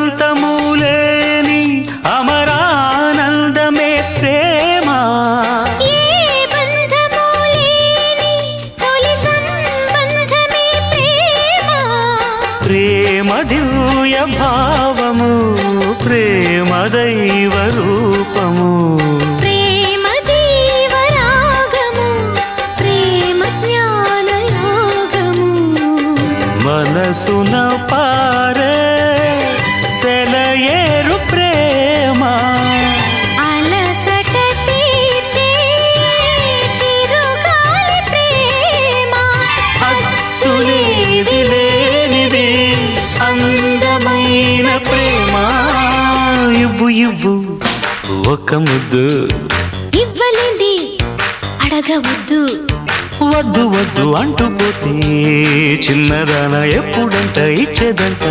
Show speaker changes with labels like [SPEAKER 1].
[SPEAKER 1] అంతము లేని అమరానందమే ప్రేమ ప్రేమ దివ్య భావము ప్రేమ దైవ రూపము
[SPEAKER 2] ప్రేమ జీవ రాగము ప్రేమ జ్ఞాన యోగము
[SPEAKER 1] మనసున పారే సెలయేరు ప్రేమ
[SPEAKER 2] అలసట తీర్చే చిరుగాలి ప్రేమ
[SPEAKER 1] హద్దులేవి లేనిది అందమైన ప్రేమ ఇవ్వు ఇవ్వు ఒక ముద్దు
[SPEAKER 2] ఇవ్వలేంది అడగవద్దు
[SPEAKER 1] వద్దు వద్దు అంటూ పోతే చిన్నదాన ఎప్పుడంట ఇచ్చేదంట